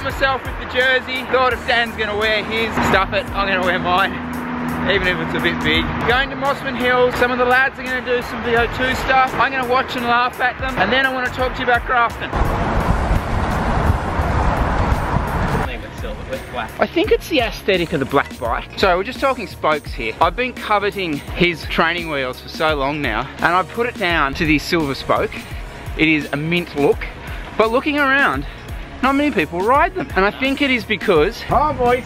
myself with the jersey. Thought if Dan's gonna wear his, stuff it, I'm gonna wear mine, even if it's a bit big. Going to Mossman Hills, some of the lads are gonna do some VO2 stuff. I'm gonna watch and laugh at them, and then I wanna talk to you about Grafton. I think it's the aesthetic of the black bike. So we're just talking spokes here. I've been coveting his training wheels for so long now, and I've put it down to the silver spoke. It is a mint look, but looking around, not many people ride them. And I think it is because, oh boys,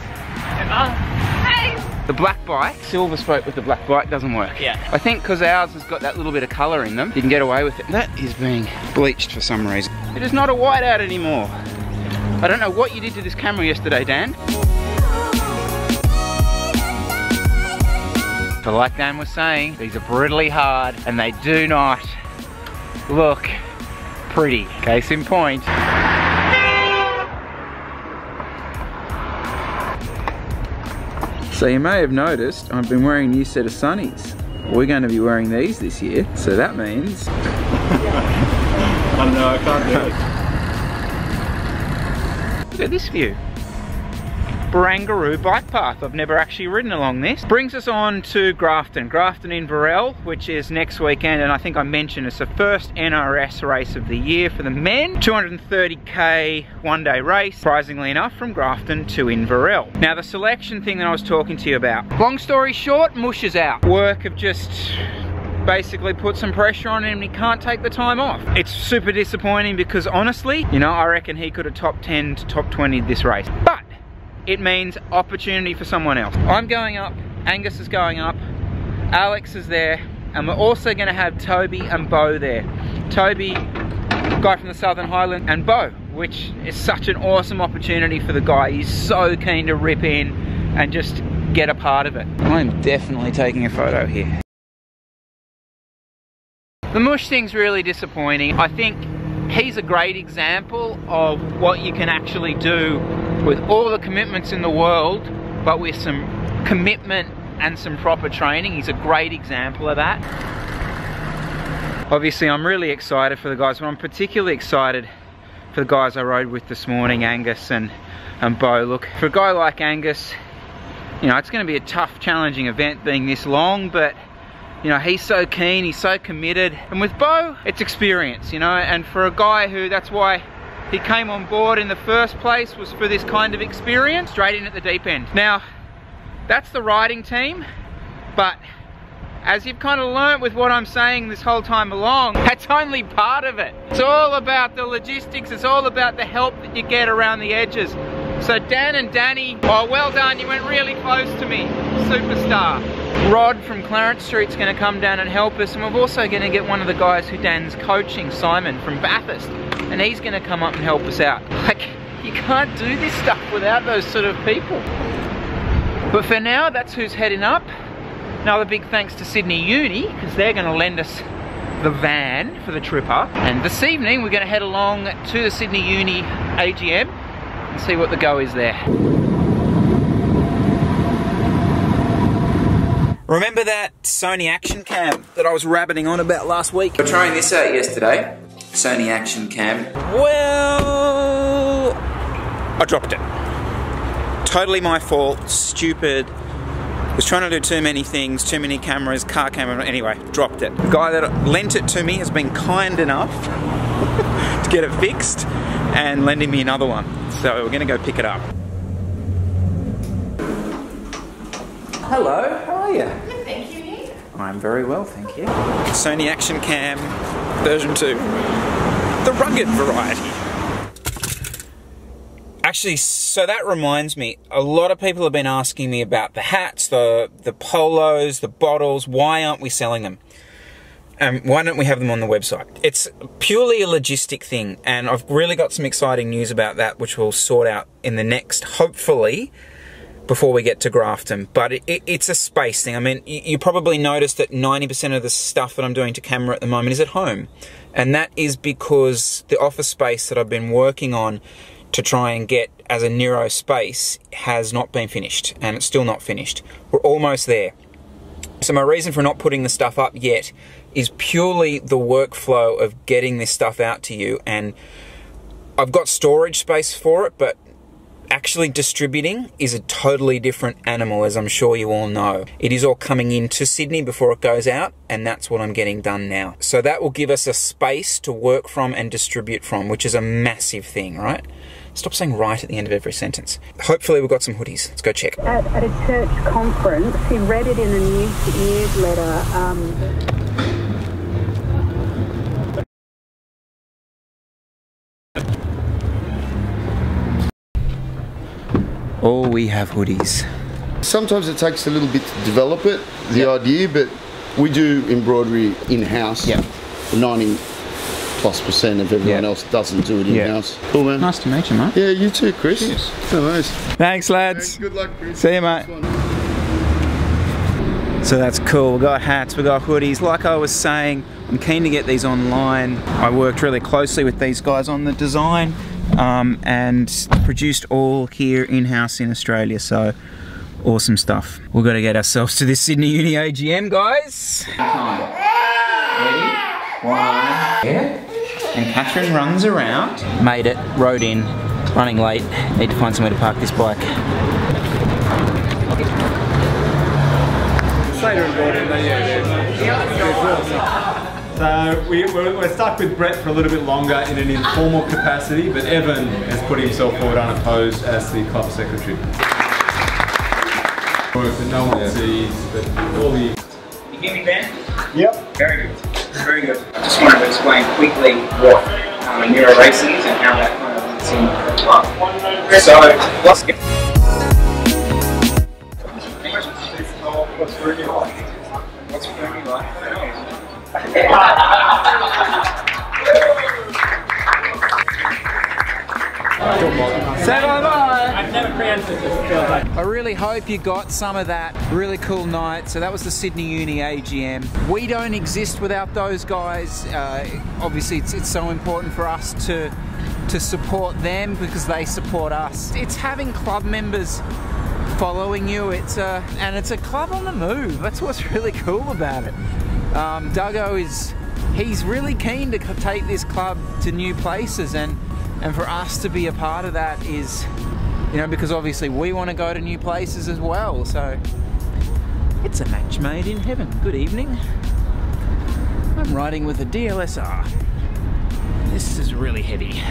the black bike, silver spoke with the black bike doesn't work. Yeah. I think because ours has got that little bit of colour in them, you can get away with it. That is being bleached for some reason. It is not a whiteout anymore. I don't know what you did to this camera yesterday, Dan. So like Dan was saying, these are brutally hard and they do not look pretty. Case in point. So you may have noticed I've been wearing a new set of sunnies. We're going to be wearing these this year, so that means... I know, I can't do it. Look at this view. Barangaroo bike path. I've never actually ridden along this. Brings us on to Grafton Inverell, which is next weekend, and I think I mentioned it's the first NRS race of the year for the men. 230k one-day race, surprisingly enough, from Grafton to Inverell. Now the selection thing that I was talking to you about. Long story short, Mush is out. Work have just basically put some pressure on him and he can't take the time off. It's super disappointing because honestly, you know, I reckon he could have top 10 to top 20 this race. But it means opportunity for someone else. I'm going up, Angus is going up, Alex is there, and we're also going to have Toby and Bo there. Toby, guy from the Southern Highland, and Bo, which is such an awesome opportunity for the guy. He's so keen to rip in and just get a part of it. I'm definitely taking a photo here. The Mush thing's really disappointing. I think he's a great example of what you can actually do with all the commitments in the world, but with some commitment and some proper training. He's a great example of that. Obviously, I'm really excited for the guys, but I'm particularly excited for the guys I rode with this morning, Angus and Bo. Look, for a guy like Angus, you know, it's going to be a tough, challenging event being this long, but you know, he's so keen, he's so committed. And with Bo, it's experience, you know, and for a guy who, that's why he came on board in the first place, was for this kind of experience, straight in at the deep end. Now, that's the riding team, but as you've kind of learnt with what I'm saying this whole time along, that's only part of it. It's all about the logistics, it's all about the help that you get around the edges. So Dan and Danny, oh well done, you went really close to me, superstar. Rod from Clarence Street's going to come down and help us, and we're also going to get one of the guys who Dan's coaching, Simon from Bathurst, and he's going to come up and help us out. Like, you can't do this stuff without those sort of people. But for now, that's who's heading up. Another big thanks to Sydney Uni, because they're going to lend us the van for the trip up. And this evening, we're going to head along to the Sydney Uni AGM and see what the go is there. Remember that Sony Action Cam that I was rabbiting on about last week? We were trying this out yesterday, Sony Action Cam. Well, I dropped it. Totally my fault, stupid. Was trying to do too many things, too many cameras, car camera, anyway, dropped it. The guy that lent it to me has been kind enough to get it fixed and lending me another one. So we're gonna go pick it up. Hello, how are you? Good, thank you. I'm very well, thank you. Sony Action Cam version 2. The rugged variety. Actually, so that reminds me, a lot of people have been asking me about the hats, the polos, the bottles. Why aren't we selling them? Why don't we have them on the website? It's purely a logistic thing, and I've really got some exciting news about that, which we'll sort out in the next, hopefully, before we get to Grafton. But it's a space thing. I mean, you probably noticed that 90% of the stuff that I'm doing to camera at the moment is at home. And that is because the office space that I've been working on to try and get as a Nero space has not been finished, and it's still not finished. We're almost there. So my reason for not putting the stuff up yet is purely the workflow of getting this stuff out to you. And I've got storage space for it, but Actually distributing is a totally different animal, as I'm sure you all know. It is all coming into Sydney before it goes out, and that's what I'm getting done now. So that will give us a space to work from and distribute from, which is a massive thing, right? Stop saying right at the end of every sentence. Hopefully we've got some hoodies. Let's go check. At a church conference, he read it in a newsletter. Oh, we have hoodies. Sometimes it takes a little bit to develop it, the idea, but we do embroidery in-house. Yeah. 90+% of everyone else doesn't do it in-house. Cool, man. Nice to meet you, mate. Yeah, you too, Chris. Cheers. No worries. Thanks, lads. Good luck, Chris. See you, mate. So that's cool. We got hats, we got hoodies. Like I was saying, I'm keen to get these online. I worked really closely with these guys on the design and produced all here in-house in Australia. So awesome stuff. We've got to get ourselves to this Sydney Uni AGM, guys. Ready? One. Yeah. And Catherine runs around. Made it, rode in, running late. Need to find somewhere to park this bike. So we're stuck with Brett for a little bit longer in an informal capacity, but Evan has put himself forward unopposed as the club secretary. That no one sees, but all the... You hear me, Ben? Yep. Very good. Very good. I just wanted to explain quickly what Nero racing is and how that kind of fits in the club. So, let's get... What's Ruby like? What's Ruby like? Say bye-bye! I've never preempted this, it feels like. I really hope you got some of that. Really cool night. So that was the Sydney Uni AGM. We don't exist without those guys. Obviously it's so important for us to support them because they support us. It's having club members following you. It's a club on the move. That's what's really cool about it. Duggo he's really keen to take this club to new places, and for us to be a part of that is, you know, because obviously we want to go to new places as well. So it's a match made in heaven. Good evening. I'm riding with a DLSR. This is really heavy.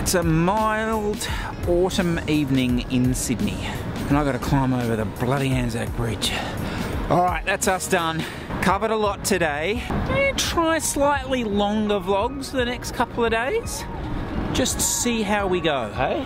It's a mild autumn evening in Sydney, and I've got to climb over the bloody Anzac Bridge. Alright, that's us done. Covered a lot today. Try slightly longer vlogs the next couple of days. Just see how we go, hey?